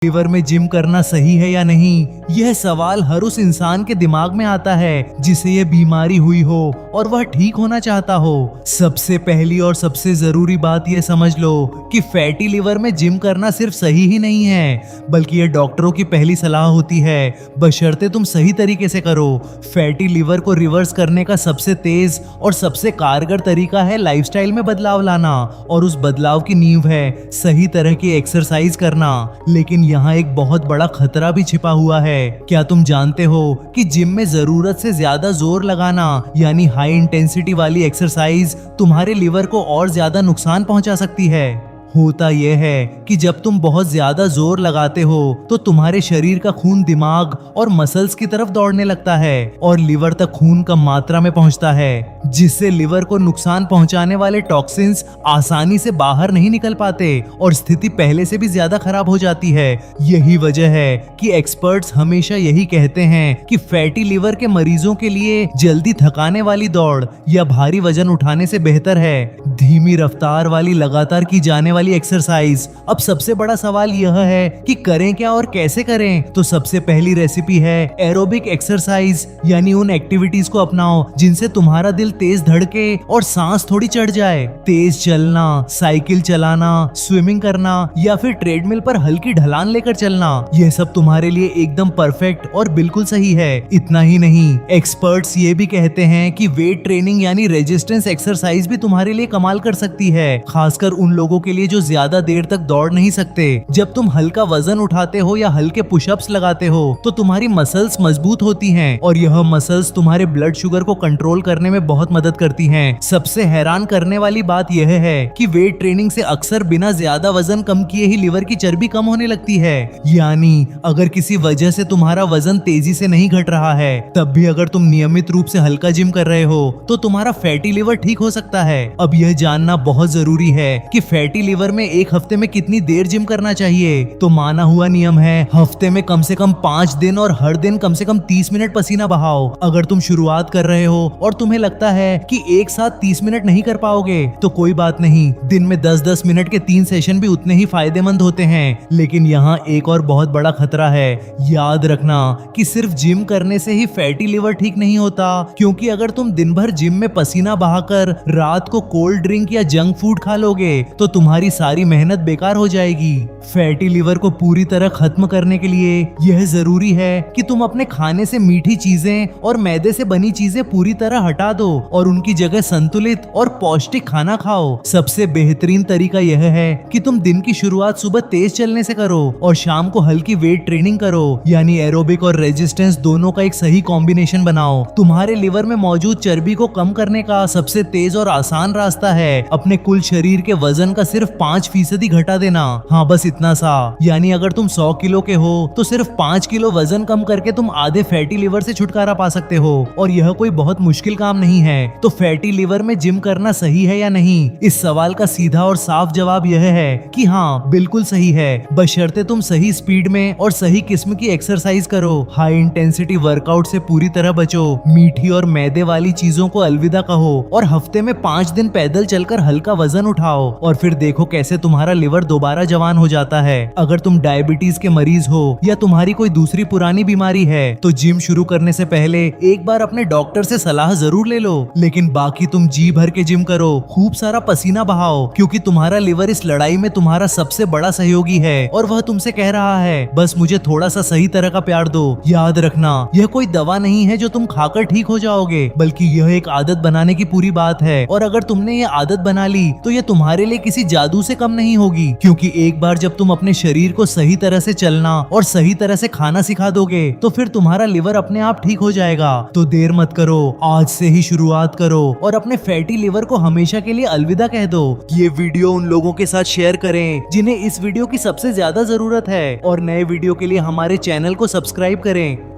Liver में gym करना सही है या नहीं, यह सवाल हर उस इंसान के दिमाग में आता है जिसे यह बीमारी हुई हो और वह ठीक होना चाहता हो। सबसे पहली और सबसे जरूरी बात यह समझ लो कि फैटी लिवर में जिम करना सिर्फ सही ही नहीं है, बल्कि यह डॉक्टरों की पहली सलाह होती है, बशर्ते तुम सही तरीके से करो। फैटी लिवर को रिवर्स करने का सबसे तेज और सबसे कारगर तरीका है लाइफस्टाइल में बदलाव लाना, और उस बदलाव की नींव है सही तरह की एक्सरसाइज करना। लेकिन यहाँ एक बहुत बड़ा खतरा भी छिपा हुआ है। क्या तुम जानते हो कि जिम में जरूरत से ज्यादा जोर लगाना यानी हाई इंटेंसिटी वाली एक्सरसाइज तुम्हारे लिवर को और ज्यादा नुकसान पहुंचा सकती है। होता यह है कि जब तुम बहुत ज्यादा जोर लगाते हो तो तुम्हारे शरीर का खून दिमाग और मसल्स की तरफ दौड़ने लगता है और लिवर तक खून कम मात्रा में पहुंचता है, जिससे लिवर को नुकसान पहुंचाने वाले टॉक्सिन्स आसानी से बाहर नहीं निकल पाते और स्थिति पहले से भी ज्यादा खराब हो जाती है। यही वजह है कि एक्सपर्ट्स हमेशा यही कहते हैं कि फैटी लिवर के मरीजों के लिए जल्दी थकाने वाली दौड़ या भारी वजन उठाने से बेहतर है धीमी रफ्तार वाली लगातार की जाने वाली एक्सरसाइज। अब सबसे बड़ा सवाल यह है कि करें क्या और कैसे करें। तो सबसे पहली रेसिपी है एरोबिक एक्सरसाइज, यानी उन एक्टिविटीज को अपनाओ जिनसे तुम्हारा दिल तेज धड़के और सांस थोड़ी चढ़ जाए। तेज चलना, साइकिल चलाना, स्विमिंग करना या फिर ट्रेडमिल पर हल्की ढलान लेकर चलना, यह सब तुम्हारे लिए एकदम परफेक्ट और बिल्कुल सही है। इतना ही नहीं, एक्सपर्ट्स ये भी कहते हैं कि वेट ट्रेनिंग यानी रेजिस्टेंस एक्सरसाइज भी तुम्हारे लिए कमाल कर सकती है, खासकर उन लोगों के लिए जो ज्यादा देर तक दौड़ नहीं सकते। जब तुम हल्का वजन उठाते हो या हल्के पुशअप्स लगाते हो तो तुम्हारी मसल्स मजबूत होती हैं और यह मसल्स तुम्हारे ब्लड शुगर को कंट्रोल करने में बहुत मदद करती हैं। सबसे हैरान करने वाली बात यह है कि वेट ट्रेनिंग से अक्सर बिना ज्यादा वजन कम किए ही लिवर की चर्बी कम होने लगती है। यानी अगर किसी वजह से तुम्हारा वजन तेजी से नहीं घट रहा है, तब भी अगर तुम नियमित रूप से हल्का जिम कर रहे हो तो तुम्हारा फैटी लिवर ठीक हो सकता है। अब यह जानना बहुत जरूरी है कि फैटी लिवर में एक हफ्ते में कितनी देर जिम करना चाहिए। तो माना हुआ नियम है हफ्ते में कम से कम 5 दिन और हर दिन कम से कम 30 मिनट पसीना बहाओ। अगर तुम शुरुआत कर रहे हो और तुम्हें लगता है कि एक साथ 30 मिनट नहीं कर पाओगे तो कोई बात नहीं, दिन में 10-10 मिनट के 3 सेशन भी उतने ही फायदेमंद होते हैं। लेकिन यहाँ एक और बहुत बड़ा खतरा है। याद रखना कि सिर्फ जिम करने से ही फैटी लिवर ठीक नहीं होता, क्योंकि अगर तुम दिन भर जिम में पसीना बहाकर रात को कोल्ड ड्रिंक या जंक फूड खा लोगे तो तुम्हारी सारी मेहनत बेकार हो जाएगी। फैटी लिवर को पूरी तरह खत्म करने के लिए यह जरूरी है कि तुम अपने खाने से मीठी चीजें और मैदे से बनी चीजें पूरी तरह हटा दो और उनकी जगह संतुलित और पौष्टिक खाना खाओ। सबसे बेहतरीन तरीका यह है कि तुम दिन की शुरुआत सुबह तेज चलने से करो और शाम को हल्की वेट ट्रेनिंग करो, यानी एरोबिक और रेजिस्टेंस दोनों का एक सही कॉम्बिनेशन बनाओ। तुम्हारे लिवर में मौजूद चर्बी को कम करने का सबसे तेज और आसान रास्ता है अपने कुल शरीर के वजन का सिर्फ 5% घटा देना। हाँ, बस इतना सा। यानी अगर तुम 100 किलो के हो तो सिर्फ 5 किलो वजन कम करके तुम आधे फैटी लिवर से छुटकारा पा सकते हो, और यह कोई बहुत मुश्किल काम नहीं है। तो फैटी लिवर में जिम करना सही है या नहीं, इस सवाल का सीधा और साफ जवाब यह है कि हाँ, बिल्कुल सही है, बशर्ते तुम सही स्पीड में और सही किस्म की एक्सरसाइज करो। हाई इंटेंसिटी वर्कआउट से पूरी तरह बचो, मीठी और मैदे वाली चीजों को अलविदा कहो और हफ्ते में 5 दिन पैदल चलकर हल्का वजन उठाओ और फिर देखो कैसे तुम्हारा लिवर दोबारा जवान हो जाता है। अगर तुम डायबिटीज के मरीज हो या तुम्हारी कोई दूसरी पुरानी बीमारी है तो जिम शुरू करने से पहले एक बार अपने डॉक्टर से सलाह जरूर ले लो। लेकिन बाकी तुम जी भर के जिम करो, खूब सारा पसीना बहाओ, क्योंकि तुम्हारा लिवर इस लड़ाई में तुम्हारा सबसे बड़ा सहयोगी है और वह तुमसे कह रहा है बस मुझे थोड़ा सा सही तरह का प्यार दो। याद रखना, यह कोई दवा नहीं है जो तुम खाकर ठीक हो जाओगे, बल्कि यह एक आदत बनाने की पूरी बात है। और अगर तुमने ये आदत बना ली तो यह तुम्हारे लिए किसी जादू से कम नहीं होगी, क्योंकि एक बार जब तुम अपने शरीर को सही तरह से चलना और सही तरह से खाना सिखा दोगे तो फिर तुम्हारा लिवर अपने आप ठीक हो जाएगा। तो देर मत करो, आज से ही शुरुआत करो और अपने फैटी लिवर को हमेशा के लिए अलविदा कह दो। ये वीडियो उन लोगों के साथ शेयर करें जिन्हें इस वीडियो की सबसे ज्यादा जरूरत है, और नए वीडियो के लिए हमारे चैनल को सब्सक्राइब करें।